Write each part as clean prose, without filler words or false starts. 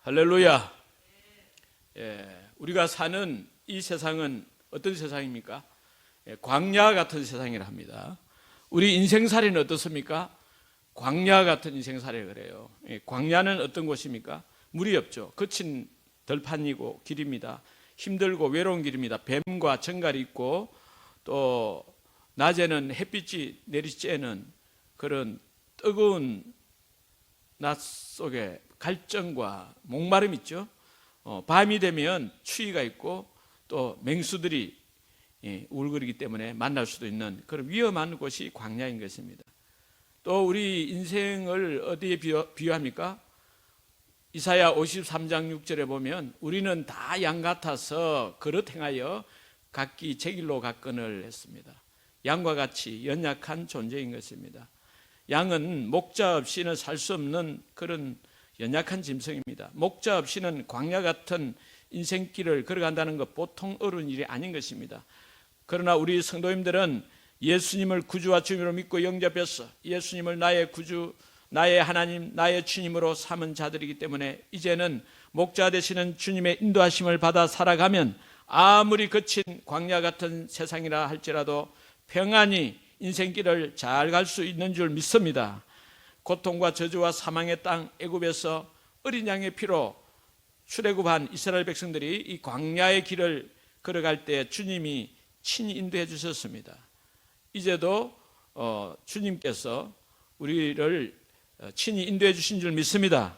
할렐루야. 우리가 사는 이 세상은 어떤 세상입니까? 광야 같은 세상이라 합니다. 우리 인생살이는 어떻습니까? 광야 같은 인생살이 그래요. 광야는 어떤 곳입니까? 물이 없죠. 거친 들판이고 길입니다. 힘들고 외로운 길입니다. 뱀과 정갈이 있고 또 낮에는 햇빛이 내리쬐는 그런 뜨거운 낮 속에 갈증과 목마름이 있죠. 밤이 되면 추위가 있고 또 맹수들이 울거리기 때문에 만날 수도 있는 그런 위험한 곳이 광야인 것입니다. 또 우리 인생을 어디에 비유합니까? 이사야 53장 6절에 보면 우리는 다 양 같아서 그릇 행하여 각기 제 길로 갔거늘 했습니다. 양과 같이 연약한 존재인 것입니다. 양은 목자 없이는 살 수 없는 그런 연약한 짐승입니다. 목자 없이는 광야 같은 인생길을 걸어간다는 것 보통 어려운 일이 아닌 것입니다. 그러나 우리 성도님들은 예수님을 구주와 주님으로 믿고 영접해서 예수님을 나의 구주, 나의 하나님, 나의 주님으로 삼은 자들이기 때문에 이제는 목자 되시는 주님의 인도하심을 받아 살아가면 아무리 거친 광야 같은 세상이라 할지라도 평안히 인생길을 잘 갈 수 있는 줄 믿습니다. 고통과 저주와 사망의 땅 애굽에서 어린 양의 피로 출애굽한 이스라엘 백성들이 이 광야의 길을 걸어갈 때 주님이 친히 인도해 주셨습니다. 이제도 주님께서 우리를 친히 인도해 주신 줄 믿습니다.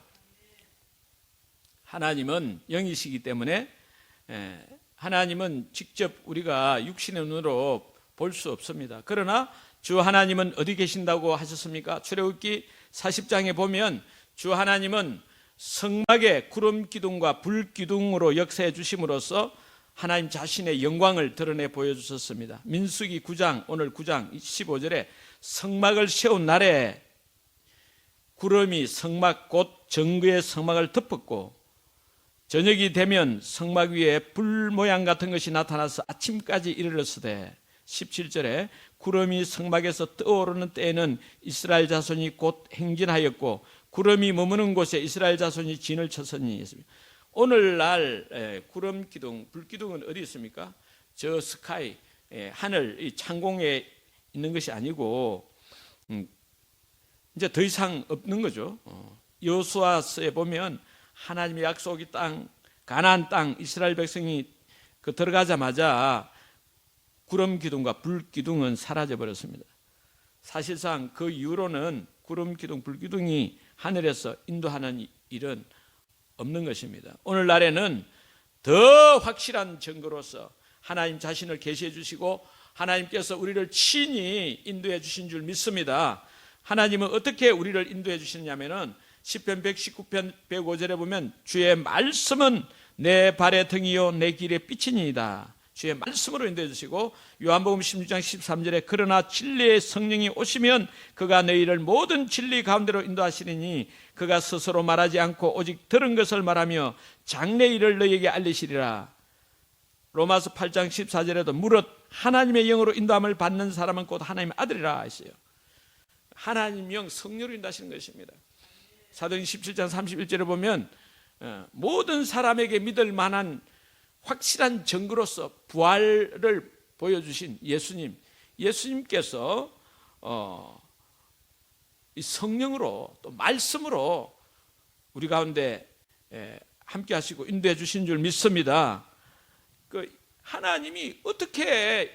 하나님은 영이시기 때문에 하나님은 직접 우리가 육신의 눈으로 볼 수 없습니다. 그러나 주 하나님은 어디 계신다고 하셨습니까? 출애굽기 40장에 보면 주 하나님은 성막의 구름 기둥과 불 기둥으로 역사해 주심으로써 하나님 자신의 영광을 드러내 보여주셨습니다. 민수기 9장 오늘 9장 15절에 성막을 세운 날에 구름이 성막 곧 정그의 성막을 덮었고 저녁이 되면 성막 위에 불 모양 같은 것이 나타나서 아침까지 이르렀으되 17절에 구름이 성막에서 떠오르는 때에는 이스라엘 자손이 곧 행진하였고 구름이 머무는 곳에 이스라엘 자손이 진을 쳤으니. 오늘날 구름 기둥, 불 기둥은 어디 있습니까? 저 스카이, 하늘, 이 창공에 있는 것이 아니고 이제 더 이상 없는 거죠. 여호수아서에 보면 하나님의 약속의 땅, 가나안 땅 이스라엘 백성이 들어가자마자 구름 기둥과 불 기둥은 사라져 버렸습니다. 사실상 그 이후로는 구름 기둥, 불 기둥이 하늘에서 인도하는 일은 없는 것입니다. 오늘날에는 더 확실한 증거로서 하나님 자신을 계시해 주시고 하나님께서 우리를 친히 인도해 주신 줄 믿습니다. 하나님은 어떻게 우리를 인도해 주시느냐면은 시편 119편 105절에 보면 주의 말씀은 내 발의 등이요 내 길의 빛이니이다. 주의 말씀으로 인도해 주시고 요한복음 16장 13절에 그러나 진리의 성령이 오시면 그가 너희를 모든 진리 가운데로 인도하시리니 그가 스스로 말하지 않고 오직 들은 것을 말하며 장래 일을 너희에게 알리시리라. 로마서 8장 14절에도 무릇 하나님의 영으로 인도함을 받는 사람은 곧 하나님의 아들이라 했어요. 하나님 영 성령으로 인도하시는 것입니다. 사도행 17장 31절에 보면 모든 사람에게 믿을 만한 확실한 증거로서 부활을 보여주신 예수님께서 이 성령으로 또 말씀으로 우리 가운데 함께 하시고 인도해 주신 줄 믿습니다. 그 하나님이 어떻게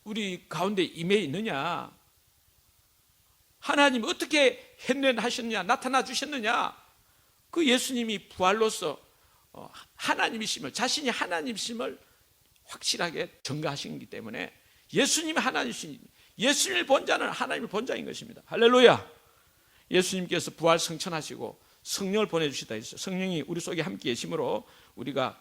우리 가운데 임해 있느냐, 하나님 어떻게 현현하셨느냐, 나타나 주셨느냐, 그 예수님이 부활로서 하나님이심을, 자신이 하나님이심을 확실하게 증거하시기 때문에 예수님이 하나님이신, 예수님을 본 자는 하나님을 본 자인 것입니다. 할렐루야. 예수님께서 부활 성천하시고 성령을 보내주시다 했어요. 성령이 우리 속에 함께 계심으로 우리가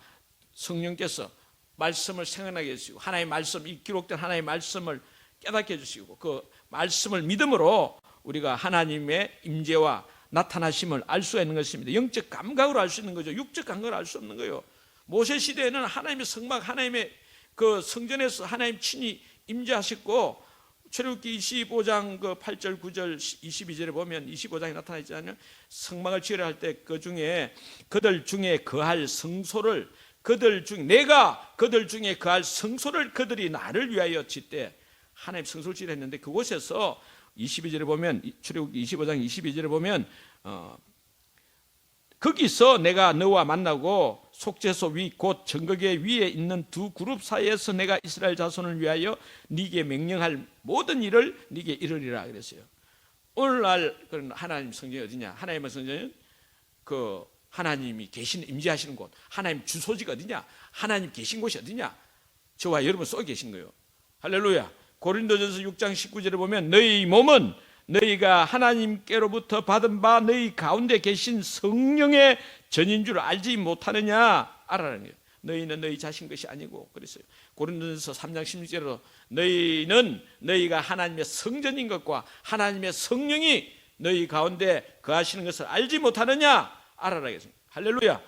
성령께서 말씀을 생각나게 해주시고 하나님의 말씀, 이 기록된 하나님의 말씀을 깨닫게 해주시고 그 말씀을 믿음으로 우리가 하나님의 임재와 나타나심을 알 수가 있는 것입니다. 영적 감각으로 알 수 있는 거죠. 육적 감각으로 알 수 없는 거예요. 모세 시대에는 하나님의 성막, 하나님의 그 성전에서 하나님 친히 임재하셨고 출애굽기 25장 그 8절 9절 22절에 보면 25장에 나타나 있잖아요. 성막을 지으려 할 때 그 중에 그들 중에 거할 성소를 내가 그들 중에 거할 성소를 그들이 나를 위하여 짓되 하나님 성소를 지으려 했는데 그곳에서 22절에 보면 출애굽기 25장 22절에 보면 거기서 내가 너와 만나고 속죄소 위 곧 정거계 위에 있는 두 그룹 사이에서 내가 이스라엘 자손을 위하여 네게 명령할 모든 일을 네게 이르리라 그랬어요. 오늘날 그런 하나님 성전이 어디냐? 하나님의 성전은 그 하나님이 계신 임재하시는 곳, 하나님 주소지가 어디냐? 하나님 계신 곳이 어디냐? 저와 여러분 속에 계신 거예요. 할렐루야. 고린도전서 6장 19절에 보면 너희 몸은 너희가 하나님께로부터 받은 바 너희 가운데 계신 성령의 전인 줄 알지 못하느냐? 알아라는 거예요. 너희는 너희 자신 것이 아니고 그랬어요. 고린도전서 3장 16절에도 너희는 너희가 하나님의 성전인 것과 하나님의 성령이 너희 가운데 거하시는 것을 알지 못하느냐? 알아라 했습니다. 할렐루야.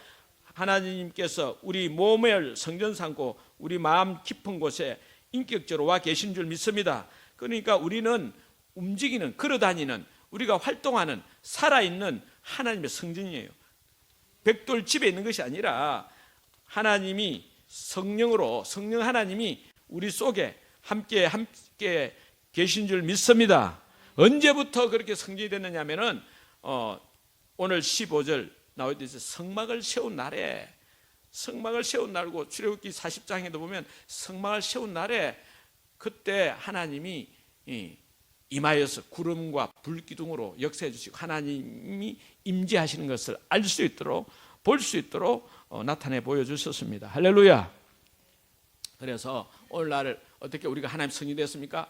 하나님께서 우리 몸을 성전 삼고 우리 마음 깊은 곳에 인격적으로 와 계신 줄 믿습니다. 그러니까 우리는 움직이는, 걸어다니는, 우리가 활동하는, 살아있는 하나님의 성전이에요. 벽돌 집에 있는 것이 아니라 하나님이 성령으로, 성령 하나님이 우리 속에 함께 계신 줄 믿습니다. 언제부터 그렇게 성전이 됐느냐 하면은 오늘 15절 나와 있듯이 성막을 세운 날에, 성막을 세운 날고 출애굽기 40장에도 보면 성막을 세운 날에 그때 하나님이 임하여서 구름과 불기둥으로 역사해 주시고 하나님이 임재하시는 것을 알 수 있도록, 볼 수 있도록 나타내 보여주셨습니다. 할렐루야. 그래서 오늘날 어떻게 우리가 하나님 성전이 됐습니까?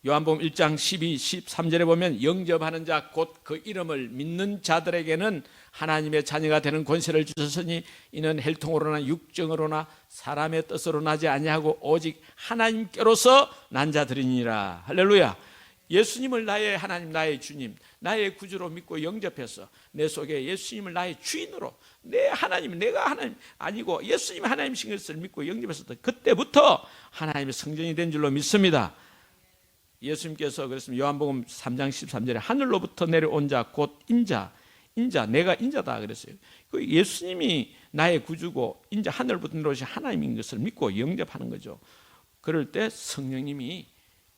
요한복음 1장 12, 13절에 보면 영접하는 자 곧 그 이름을 믿는 자들에게는 하나님의 자녀가 되는 권세를 주셨으니 이는 혈통으로나 육정으로나 사람의 뜻으로 나지 아니하고 오직 하나님께로서 난 자들이니라. 할렐루야. 예수님을 나의 하나님, 나의 주님, 나의 구주로 믿고 영접해서 내 속에 예수님을 나의 주인으로, 내 하나님, 내가 하나님 아니고 예수님이 하나님이신 것을 믿고 영접했을 때 그때부터 하나님의 성전이 된 줄로 믿습니다. 예수님께서 그랬습니다. 요한복음 3장 13절에 하늘로부터 내려온 자 곧 인자, 내가 인자다 그랬어요. 그 예수님이 나의 구주고 인자, 하늘부터 내려오신 하나님인 것을 믿고 영접하는 거죠. 그럴 때 성령님이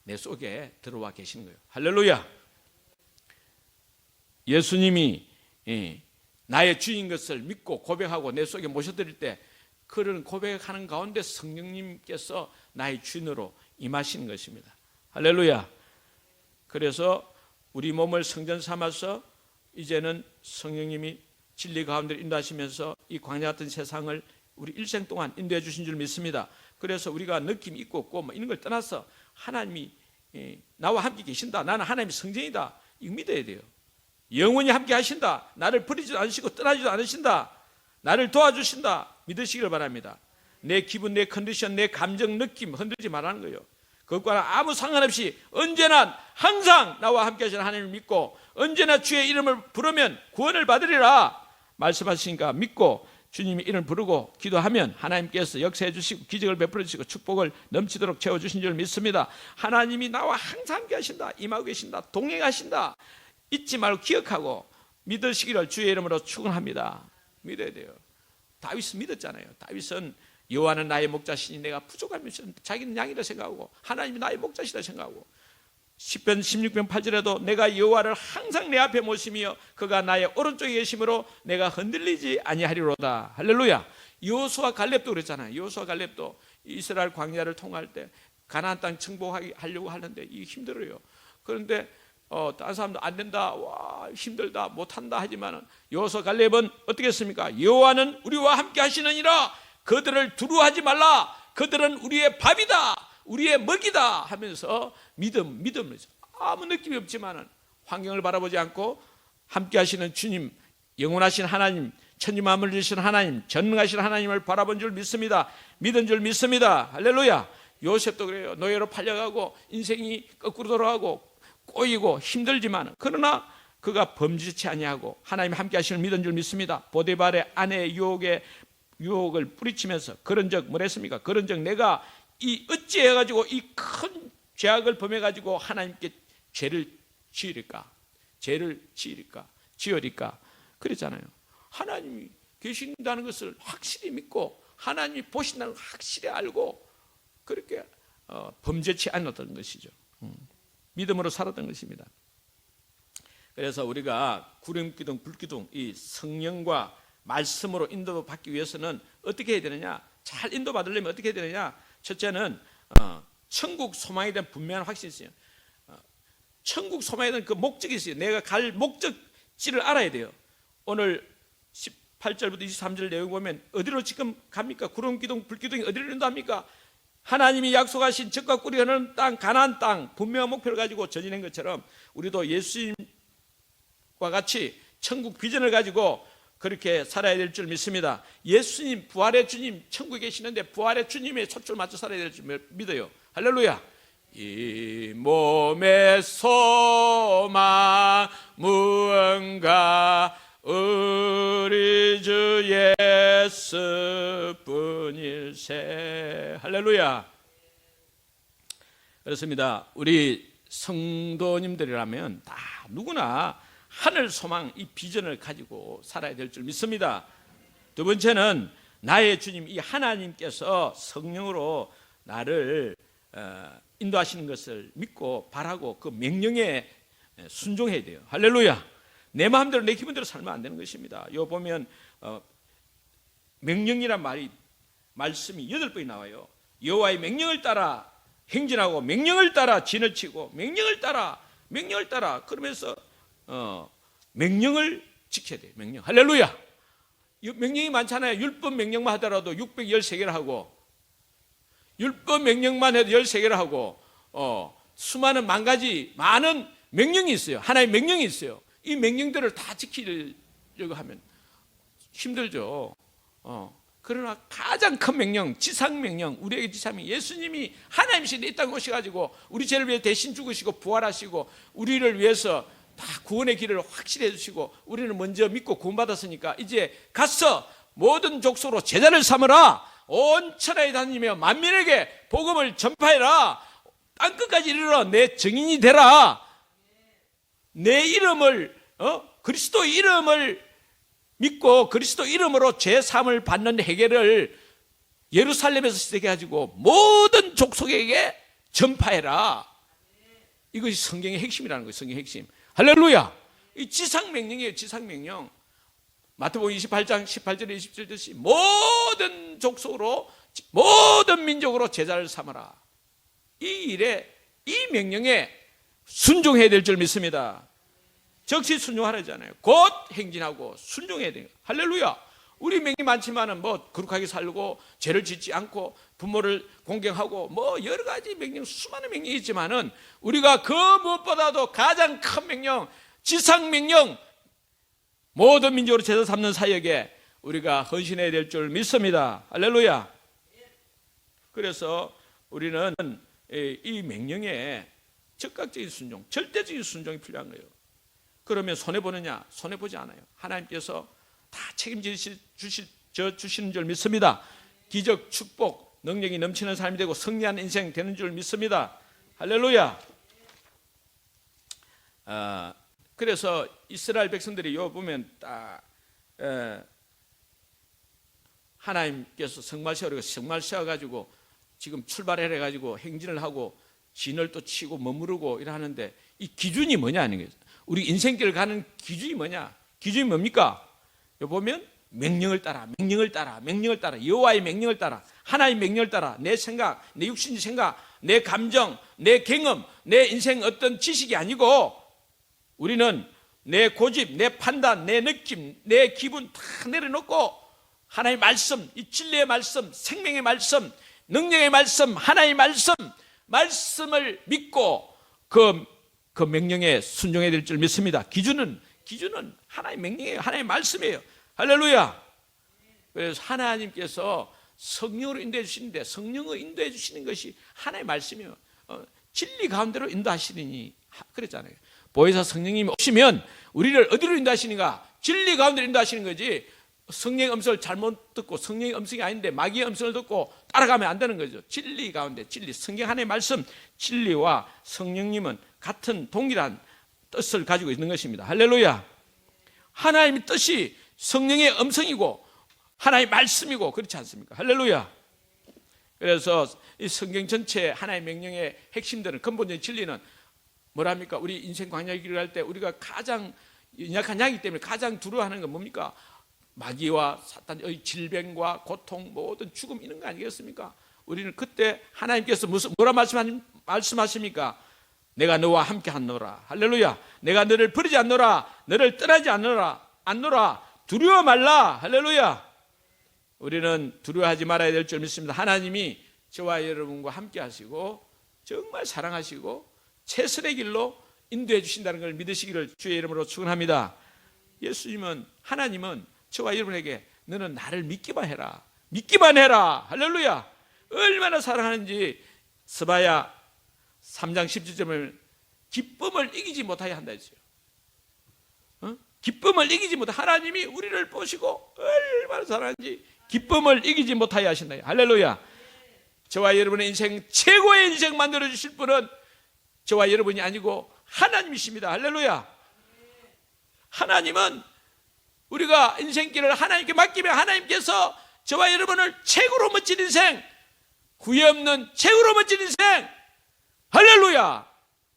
내 속에 들어와 계시는 거예요. 할렐루야. 예수님이 나의 주인 것을 믿고 고백하고 내 속에 모셔드릴 때 그런 고백하는 가운데 성령님께서 나의 주인으로 임하시는 것입니다. 할렐루야. 그래서 우리 몸을 성전 삼아서 이제는 성령님이 진리 가운데 인도하시면서 이 광야 같은 세상을 우리 일생 동안 인도해 주신 줄 믿습니다. 그래서 우리가 느낌 있고 없고 뭐 이런 걸 떠나서 하나님이 나와 함께 계신다, 나는 하나님의 성전이다, 이거 믿어야 돼요. 영원히 함께 하신다, 나를 버리지도 않으시고 떠나지도 않으신다, 나를 도와주신다, 믿으시길 바랍니다. 내 기분, 내 컨디션, 내 감정, 느낌 흔들지 말라는 거예요. 그것과 아무 상관없이 언제나 항상 나와 함께 하시는 하나님을 믿고 언제나 주의 이름을 부르면 구원을 받으리라 말씀하시니까 믿고 주님의 이름을 부르고 기도하면 하나님께서 역사해 주시고 기적을 베풀어 주시고 축복을 넘치도록 채워주신 줄 믿습니다. 하나님이 나와 항상 함께 하신다, 임하고 계신다, 동행하신다, 잊지 말고 기억하고 믿으시기를 주의 이름으로 축원합니다. 믿어야 돼요. 다윗은 믿었잖아요. 다윗은 여호와는 나의 목자시니 내가 부족하면 자기는 양이라 생각하고 하나님이 나의 목자시라 생각하고 시편 16편 8절에도 내가 여호와를 항상 내 앞에 모시며 그가 나의 오른쪽에 계심으로 내가 흔들리지 아니하리로다. 할렐루야. 여호수아 갈렙도 그랬잖아요. 여호수아 갈렙도 이스라엘 광야를 통과할 때 가나안 땅 정복하려고 하는데 이게 힘들어요. 그런데 다른 사람도 안 된다, 와 힘들다, 못한다 하지만 여호수아 갈렙은 어떻게 했습니까? 여호와는 우리와 함께 하시느니라, 그들을 두려워하지 말라, 그들은 우리의 밥이다, 우리의 먹이다 하면서 믿음을 아무 느낌이 없지만 환경을 바라보지 않고 함께 하시는 주님, 영원하신 하나님, 천지만물을 주신 하나님, 전능하신 하나님을 바라본 줄 믿습니다. 믿은 줄 믿습니다. 할렐루야. 요셉도 그래요. 노예로 팔려가고 인생이 거꾸로 돌아가고 꼬이고 힘들지만 그러나 그가 범죄치 아니하고 하나님 함께 하시는 믿은 줄 믿습니다. 보디발의 아내의 유혹을 뿌리치면서 그런즉 뭐랬습니까? 그런즉 내가 이 어찌해가지고 이 큰 죄악을 범해가지고 하나님께 죄를 지으리까 그랬잖아요. 하나님이 계신다는 것을 확실히 믿고 하나님이 보신다는 걸 확실히 알고 그렇게 범죄치 않았던 것이죠. 믿음으로 살았던 것입니다. 그래서 우리가 구름기둥, 불기둥 이 성령과 말씀으로 인도받기 위해서는 어떻게 해야 되느냐? 잘 인도받으려면 어떻게 해야 되느냐? 첫째는 천국 소망에 대한 분명한 확신이 있어요. 천국 소망에 대한 그 목적이 있어요. 내가 갈 목적지를 알아야 돼요. 오늘 18절부터 23절 내용 보면 어디로 지금 갑니까? 구름기둥, 불기둥이 어디로 인도합니까? 하나님이 약속하신 적과 꿀이 흐르는 땅, 가나안 땅, 분명한 목표를 가지고 전진한 것처럼 우리도 예수님과 같이 천국 비전을 가지고 그렇게 살아야 될 줄 믿습니다. 예수님, 부활의 주님, 천국에 계시는데 부활의 주님의 초점을 맞춰 살아야 될 줄 믿어요. 할렐루야. 이 몸의 소망 무언가 우리 주 예수뿐일세. 할렐루야. 그렇습니다. 우리 성도님들이라면 다 누구나 하늘 소망 이 비전을 가지고 살아야 될 줄 믿습니다. 두 번째는 나의 주님 이 하나님께서 성령으로 나를 인도하시는 것을 믿고 바라고 그 명령에 순종해야 돼요. 할렐루야. 내 마음대로 내 기분대로 살면 안 되는 것입니다. 요 보면 명령이란 말씀이 8번이 나와요. 여호와의 명령을 따라 행진하고 명령을 따라 진을 치고 명령을 따라 그러면서 명령을 지켜야 돼요. 명령. 할렐루야. 명령이 많잖아요. 율법 명령만 하더라도 613개를 하고 율법 명령만 해도 13개를 하고 수많은 많은 명령이 있어요. 하나의 명령이 있어요. 이 명령들을 다 지키려고 하면 힘들죠. 그러나 가장 큰 명령, 지상명령, 우리에게 지상명령, 예수님이 하나님이신 이 땅에 오셔가지고 우리 죄를 위해 대신 죽으시고 부활하시고 우리를 위해서 다 구원의 길을 확실히 해주시고 우리는 먼저 믿고 구원받았으니까 이제 가서 모든 족속으로 제자를 삼으라. 온 천하에 다니며 만민에게 복음을 전파해라. 땅끝까지 이르러 내 증인이 되라. 내 이름을 그리스도 이름을 믿고 그리스도 이름으로 죄 사함을 받는 해결을 예루살렘에서 시작해가지고 모든 족속에게 전파해라. 이것이 성경의 핵심이라는 거예요. 성경의 핵심. 할렐루야. 이 지상명령이에요. 지상명령. 마태복음 28장 18절에 20절 듯이 모든 족속으로 모든 민족으로 제자를 삼아라. 이 일에 이 명령에 순종해야 될 줄 믿습니다. 적시 순종하라잖아요. 곧 행진하고 순종해야 돼요. 할렐루야. 우리 명이 많지만은 거룩하게 살고 죄를 짓지 않고 부모를 공경하고 여러 가지 명령, 수많은 명령이 있지만은 우리가 그 무엇보다도 가장 큰 명령, 지상 명령, 모든 민족으로 제자 삼는 사역에 우리가 헌신해야 될 줄 믿습니다. 할렐루야. 그래서 우리는 이 명령에 즉각적인 순종, 절대적인 순종이 필요한 거예요. 그러면 손해보느냐? 손해보지 않아요. 하나님께서 다 책임지시는 줄 믿습니다. 기적, 축복, 능력이 넘치는 삶이 되고 승리하는 인생 되는 줄 믿습니다. 할렐루야. 그래서 이스라엘 백성들이 요 보면 딱 하나님께서 성말 세우라고 성말 세워가지고 지금 출발해 가지고 행진을 하고 진을 또 치고 머무르고 이러는데 이 기준이 뭐냐는 거예요. 우리 인생길 가는 기준이 뭐냐? 기준이 뭡니까? 요 보면 명령을 따라 여호와의 명령을 따라 하나님의 명령을 따라 내 생각, 내 육신의 생각, 내 감정, 내 경험, 내 인생 어떤 지식이 아니고 우리는 내 고집, 내 판단, 내 느낌, 내 기분 다 내려놓고 하나님의 말씀, 이 진리의 말씀, 생명의 말씀, 능력의 말씀, 하나님의 말씀을 믿고 그 명령에 순종해야 될 줄 믿습니다. 기준은 하나님의 명령이에요. 하나님의 말씀이에요. 할렐루야. 그래서 하나님께서 성령으로 인도해 주시는데 성령을 인도해 주시는 것이 하나님의 말씀이에요. 진리 가운데로 인도하시느니 그랬잖아요. 보혜사 성령님이 오시면 우리를 어디로 인도하시는가? 진리 가운데로 인도하시는 거지. 성령의 음성을 잘못 듣고 성령의 음성이 아닌데 마귀의 음성을 듣고 따라가면 안 되는 거죠. 진리 가운데 진리, 성경 하나의 말씀, 진리와 성령님은 같은 동일한 뜻을 가지고 있는 것입니다. 할렐루야. 하나님의 뜻이 성령의 음성이고 하나님의 말씀이고 그렇지 않습니까? 할렐루야. 그래서 이 성경 전체 하나의 명령의 핵심들은, 근본적인 진리는 뭐랍니까? 우리 인생 광야 길을 갈 때 우리가 가장 연약한 양이기 때문에 가장 두려워하는 건 뭡니까? 마귀와 사탄의 질병과 고통, 모든 죽음, 이런 거 아니겠습니까? 우리는 그때 하나님께서 뭐라 말씀하십니까? 내가 너와 함께 하노라. 할렐루야. 내가 너를 버리지 않노라. 너를 떠나지 않노라. 두려워 말라. 할렐루야. 우리는 두려워하지 말아야 될 줄 믿습니다. 하나님이 저와 여러분과 함께 하시고 정말 사랑하시고 최선의 길로 인도해 주신다는 걸 믿으시기를 주의 이름으로 축원합니다. 예수님은, 하나님은 저와 여러분에게 너는 나를 믿기만 해라. 믿기만 해라. 할렐루야. 얼마나 사랑하는지 스바야 3장 17절을 기쁨을 이기지 못하게 한다 했어요. 기쁨을 이기지 못해. 하나님이 우리를 보시고 얼마나 사랑하는지 기쁨을 이기지 못하게 하신다. 할렐루야. 저와 여러분의 인생, 최고의 인생 만들어 주실 분은 저와 여러분이 아니고 하나님이십니다. 할렐루야. 하나님은 우리가 인생길을 하나님께 맡기면 하나님께서 저와 여러분을 최고로 멋진 인생, 후회 없는 최고로 멋진 인생, 할렐루야,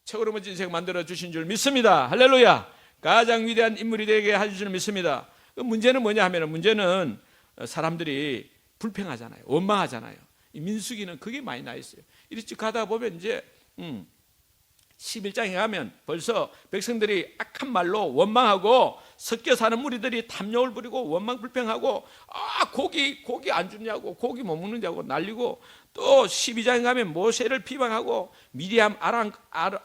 최고로 멋진 인생 만들어 주신 줄 믿습니다. 할렐루야. 가장 위대한 인물이 되게 하실 줄 믿습니다. 문제는 뭐냐 하면, 문제는 사람들이 불평하잖아요. 원망하잖아요. 이 민수기는 그게 많이 나 있어요. 이렇게 가다 보면 이제 11장에 가면 벌써 백성들이 악한 말로 원망하고 섞여 사는 무리들이 탐욕을 부리고 원망 불평하고 고기 안 주냐고, 고기 못 먹느냐고 난리고, 또 12장에 가면 모세를 비방하고 미리암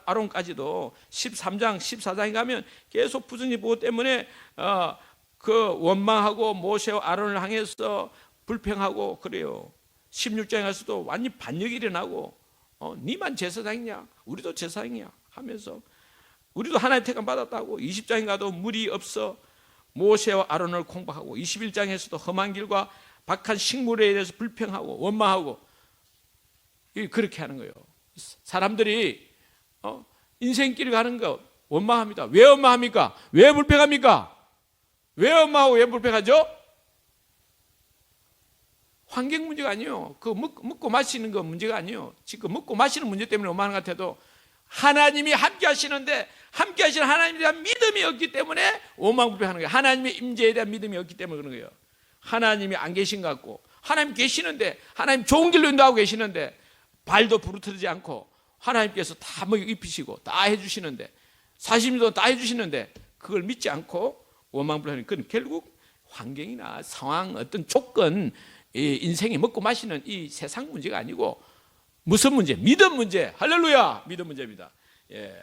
아론까지도 13장 14장에 가면 계속 부정이 보호 때문에 그 원망하고 모세와 아론을 향해서 불평하고 그래요. 16장에 가서도 완전히 반역이 일어나고 니만 제사장이냐, 우리도 제사장이야 하면서 우리도 하나님 택함 받았다고. 20장에 가도 물이 없어 모세와 아론을 공박하고, 21장에서도 험한 길과 박한 식물에 대해서 불평하고 원망하고 그렇게 하는 거예요. 사람들이 인생길을 가는 거 원망합니다. 왜 원망합니까? 왜 불평합니까? 왜 원망하고 왜 불평하죠? 환경 문제가 아니에요. 그 먹고 마시는 거 문제가 아니에요. 지금 먹고 마시는 문제 때문에 원망하는 것 같아도 하나님이 함께 하시는데, 함께 하시는 하나님에 대한 믿음이 없기 때문에 원망 불평하는 거예요. 하나님의 임재에 대한 믿음이 없기 때문에 그런 거예요. 하나님이 안 계신 것 같고, 하나님 계시는데, 하나님 좋은 길로 인도하고 계시는데 발도 부르트지 않고 하나님께서 다 먹이 입히시고 다 해주시는데, 40일도 다 해주시는데 그걸 믿지 않고 원망 불평하는, 그건 결국 환경이나 상황, 어떤 조건, 이 인생이 먹고 마시는 이 세상 문제가 아니고 무슨 문제? 믿음 문제. 할렐루야. 믿음 문제입니다. 예.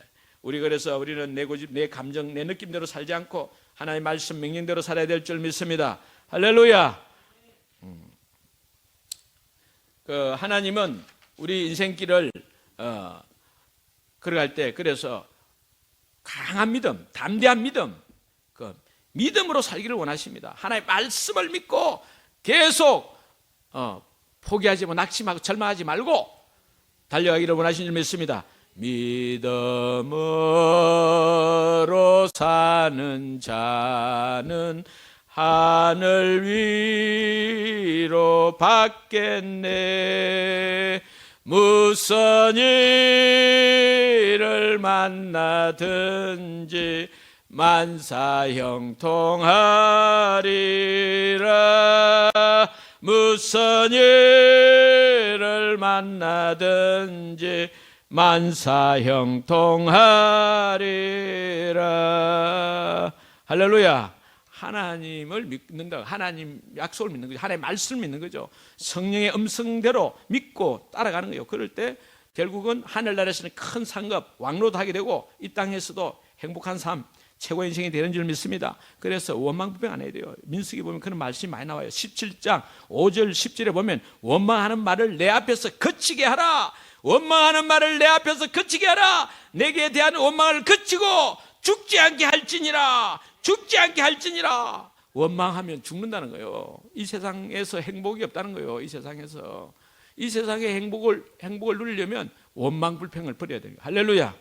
그래서 우리는 내 고집, 내 감정, 내 느낌대로 살지 않고 하나님의 말씀 명령대로 살아야 될 줄 믿습니다. 할렐루야. 하나님은 우리 인생길을 걸어갈 때, 그래서 강한 믿음, 담대한 믿음, 그 믿음으로 살기를 원하십니다. 하나님의 말씀을 믿고 계속 포기하지 말고 낙심하고 절망하지 말고 달려가기를 원하시는 줄 믿습니다. 믿음으로 사는 자는 하늘 위로 받겠네. 무슨 일을 만나든지 만사형통하리라. 무슨 일을 만나든지 만사형통하리라. 할렐루야. 하나님을 믿는다. 하나님 약속을 믿는 거죠. 하나님의 말씀을 믿는 거죠. 성령의 음성대로 믿고 따라가는 거예요. 그럴 때 결국은 하늘나라에서는 큰 상급, 왕로도 하게 되고 이 땅에서도 행복한 삶, 최고의 인생이 되는 줄 믿습니다. 그래서 원망불평 안 해야 돼요. 민수기 보면 그런 말씀이 많이 나와요. 17장 5절 10절에 보면 원망하는 말을 내 앞에서 그치게 하라. 원망하는 말을 내 앞에서 그치게 하라. 내게 대한 원망을 그치고 죽지 않게 할지니라. 죽지 않게 할지니라. 원망하면 죽는다는 거예요. 이 세상에서 행복이 없다는 거예요. 이 세상에서. 이 세상의 행복을 누리려면 원망 불평을 버려야 돼요. 할렐루야.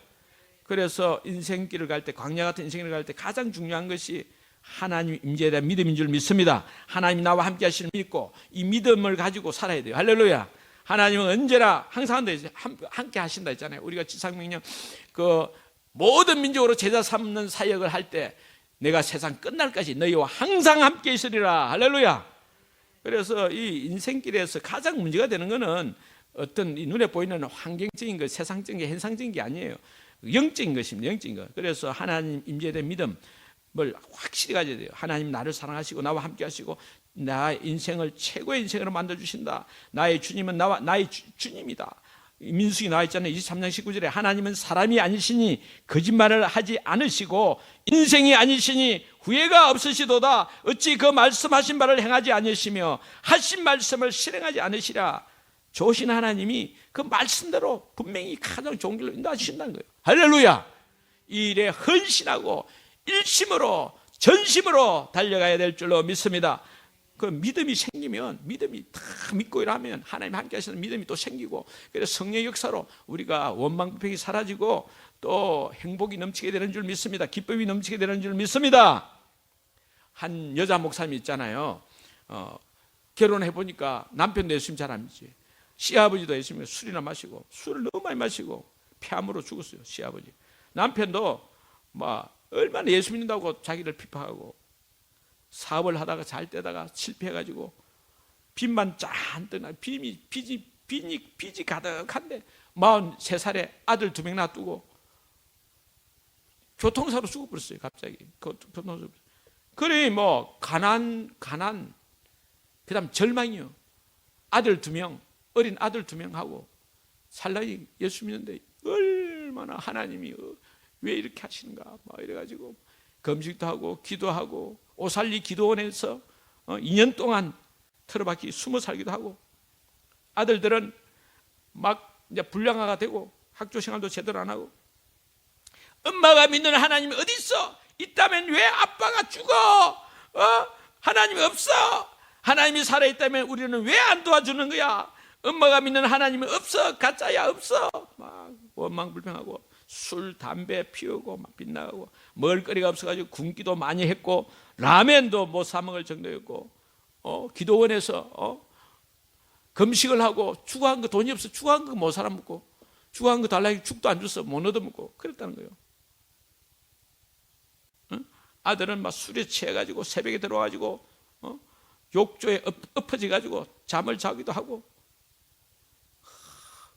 그래서 인생길을 갈 때, 광야 같은 인생을 갈 때 가장 중요한 것이 하나님 임재에 대한 믿음인 줄 믿습니다. 하나님이 나와 함께 하시는 믿고 이 믿음을 가지고 살아야 돼요. 할렐루야. 하나님은 언제나 항상 함께 하신다 했잖아요. 우리가 지상명령 그 모든 민족으로 제자 삼는 사역을 할 때 내가 세상 끝날까지 너희와 항상 함께 있으리라. 할렐루야. 그래서 이 인생길에서 가장 문제가 되는 것은 어떤 이 눈에 보이는 환경적인 것, 세상적인 게, 현상적인 게 아니에요. 영적인 것입니다. 영적인 것. 그래서 하나님 임재에 대한 믿음을 확실히 가져야 돼요. 하나님 나를 사랑하시고 나와 함께 하시고 나의 인생을 최고의 인생으로 만들어주신다. 나의 주님은 나의 주님이다. 민수기 나와 있잖아요. 23장 19절에 하나님은 사람이 아니시니 거짓말을 하지 않으시고 인생이 아니시니 후회가 없으시도다. 어찌 그 말씀하신 바를 행하지 않으시며 하신 말씀을 실행하지 않으시라. 좋으신 하나님이 그 말씀대로 분명히 가장 좋은 길로 인도하신다는 거예요. 할렐루야. 이 일에 헌신하고 일심으로 전심으로 달려가야 될 줄로 믿습니다. 그 믿음이 생기면, 믿음이 다 믿고 일하면 하나님 함께 하시는 믿음이 또 생기고, 그래서 성령의 역사로 우리가 원망 불평이 사라지고 또 행복이 넘치게 되는 줄 믿습니다. 기쁨이 넘치게 되는 줄 믿습니다. 한 여자 목사님 있잖아요. 결혼해 보니까 남편도 예수님 잘 안 믿지. 시아버지도 예수님 술이나 마시고, 술을 너무 많이 마시고 폐암으로 죽었어요. 시아버지. 남편도 얼마나 예수 믿는다고 자기를 비판하고, 사업을 하다가 잘 되다가 실패해가지고 빚만 잔뜩 나, 빚이 가득한데 43살에 아들 2명 놔두고 교통사로 죽어버렸어요. 갑자기 교통사로. 그래 가난 그 다음 절망이요. 아들 2명, 어린 아들 2명하고 살라니 예수 믿는데 얼마나 하나님이 왜 이렇게 하시는가 이래가지고 금식도 하고 기도하고 오살리 기도원에서 2년 동안 틀어박히 숨어 살기도 하고, 아들들은 이제 불량아가 되고 학교 생활도 제대로 안 하고, 엄마가 믿는 하나님이 어디 있어? 있다면 왜 아빠가 죽어? 하나님이 없어? 하나님이 살아있다면 우리는 왜 안 도와주는 거야? 엄마가 믿는 하나님이 없어? 가짜야 없어? 원망불평하고 술, 담배 피우고 빗나가고, 먹을거리가 없어가지고 굶기도 많이 했고, 라면도 못 사 먹을 정도였고, 기도원에서 금식을 하고, 추구한 거 돈이 없어 추구한 거 못 살아 먹고, 추구한 거 달라고 죽도 안 줬어 못 얻어 먹고 그랬다는 거예요. 아들은 술에 취해가지고 새벽에 들어와가지고 욕조에 엎어져가지고 잠을 자기도 하고,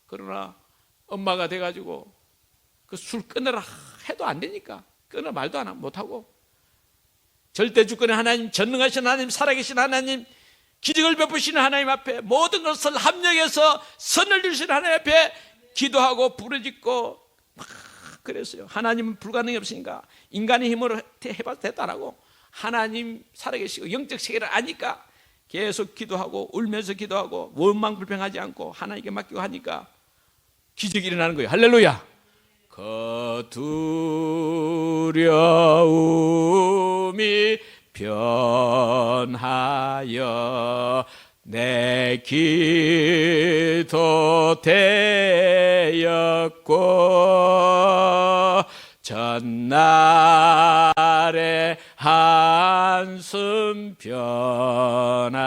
그러나 엄마가 돼가지고 그 술 끊으라 해도 안 되니까 끊어 말도 못하고, 절대 주권의 하나님, 전능하신 하나님, 살아계신 하나님, 기적을 베푸시는 하나님 앞에 모든 것을 합력해서 선을 주시는 하나님 앞에 기도하고 부르짖고 그랬어요. 하나님은 불가능이 없으니까 인간의 힘으로 해봐도 됐다라고, 하나님 살아계시고 영적 세계를 아니까 계속 기도하고 울면서 기도하고 원망불평하지 않고 하나님께 맡기고 하니까 기적이 일어나는 거예요. 할렐루야. 두려움이 변하여 내 기도 되었고, 전날의 한숨 변하여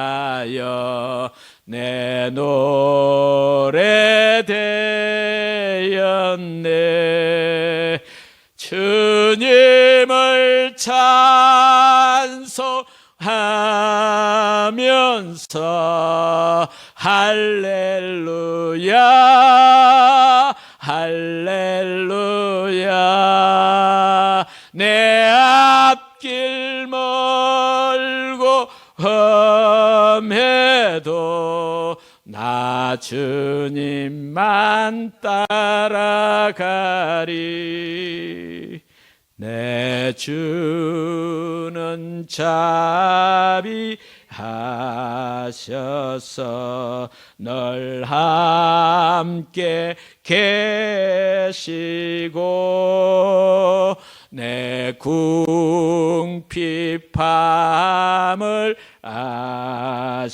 내 노래 되었네. 주님을 찬송하면서 할렐루야 할렐루야. 내 앞길 멀고 험해도 나 주님만 따라가리. 내 주는 자비하셔서 널 함께 계시고 내 궁핍함을 아시고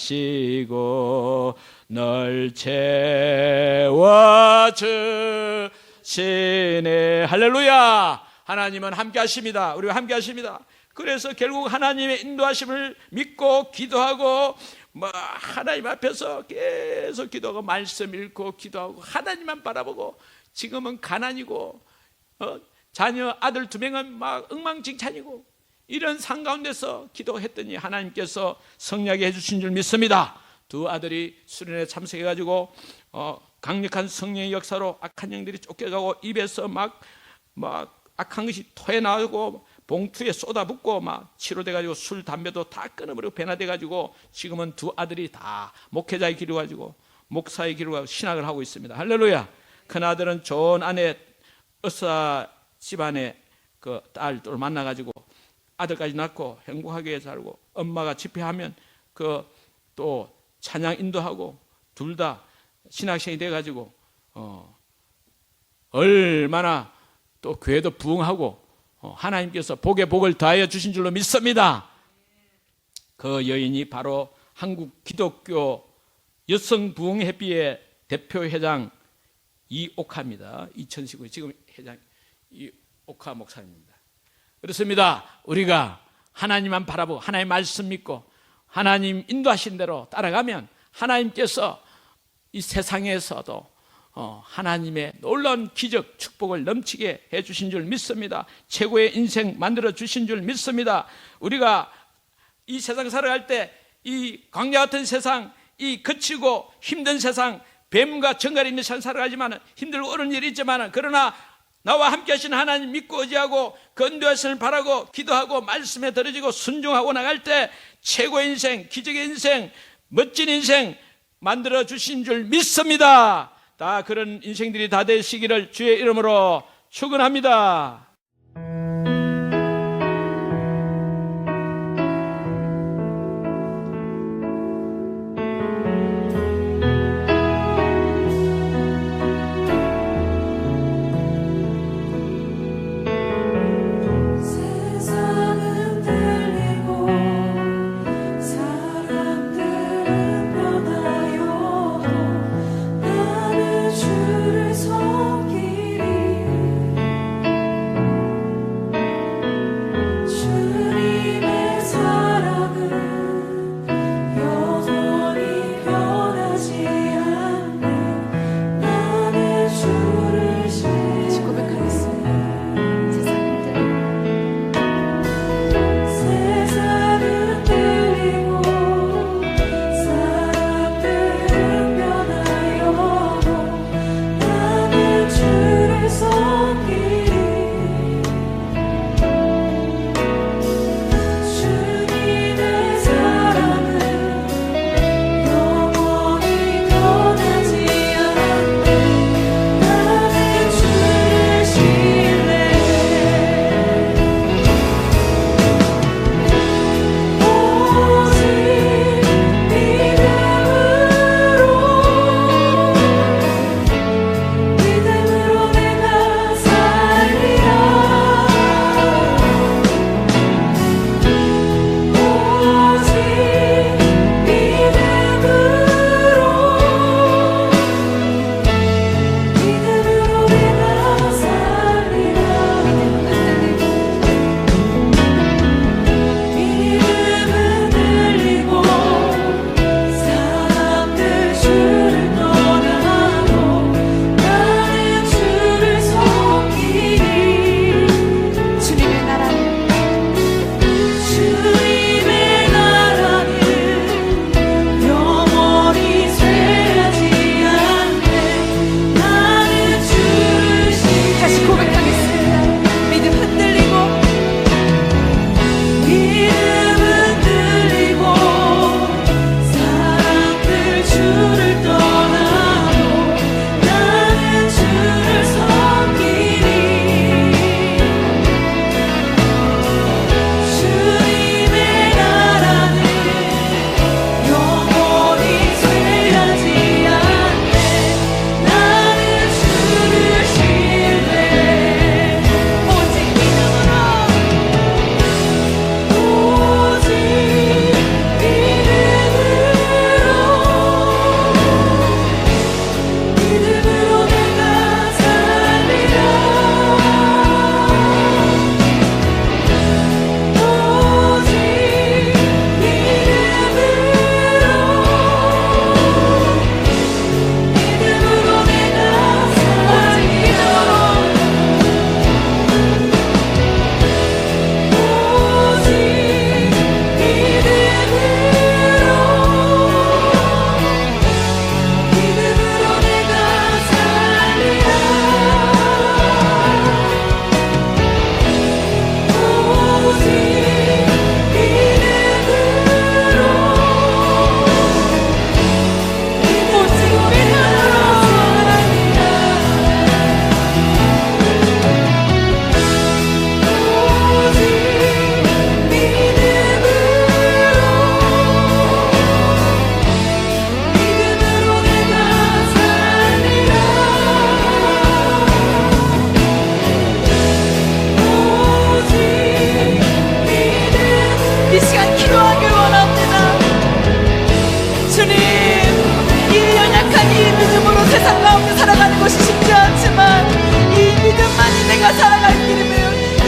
널 채워주시네. 할렐루야. 하나님은 함께 하십니다. 우리와 함께 하십니다. 그래서 결국 하나님의 인도하심을 믿고 기도하고 하나님 앞에서 계속 기도하고 말씀 읽고 기도하고 하나님만 바라보고, 지금은 가난이고 자녀 아들 2명은 막 엉망진창이고 이런 상 가운데서 기도했더니 하나님께서 성리하게 해주신 줄 믿습니다. 2 아들이 수련회 참석해가지고 강력한 성령의 역사로 악한 영들이 쫓겨가고 입에서 막 악한 것이 토해 나오고 봉투에 쏟아붓고 막 치료돼가지고 술 담배도 다 끊어버리고 변화돼가지고 지금은 2 아들이 다 목회자의 길을 가지고 목사의 길을 가지고 신학을 하고 있습니다. 할렐루야. 큰 아들은 좋은 아내 의사 집안의 그 딸을 만나가지고 아들까지 낳고 행복하게 살고, 엄마가 집회하면 그 또 찬양 인도하고 둘 다 신학생이 돼가지고 얼마나 또 교회도 부흥하고 하나님께서 복에 복을 더하여 주신 줄로 믿습니다. 그 여인이 바로 한국 기독교 여성부흥회비의 대표회장 이옥하입니다. 2019 지금 회장 이옥하 목사님입니다. 그렇습니다. 우리가 하나님만 바라보고 하나님 말씀 믿고 하나님 인도하신 대로 따라가면 하나님께서 이 세상에서도 하나님의 놀라운 기적 축복을 넘치게 해주신 줄 믿습니다. 최고의 인생 만들어 주신 줄 믿습니다. 우리가 이 세상 살아갈 때 이 광야 같은 세상, 이 거치고 힘든 세상, 뱀과 정갈이 있는 세상 살아가지만 힘들고 어려운 일이 있지만, 그러나 나와 함께 하시는 하나님 믿고 의지하고 건도하심을 바라고 기도하고 말씀에 들어지고 순종하고 나갈 때 최고의 인생, 기적의 인생, 멋진 인생 만들어 주신 줄 믿습니다. 다 그런 인생들이 다 되시기를 주의 이름으로 축원합니다.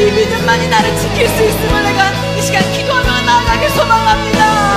이 믿음만이 나를 지킬 수 있음을 내가 이 시간 기도하며 나아가길 소망합니다.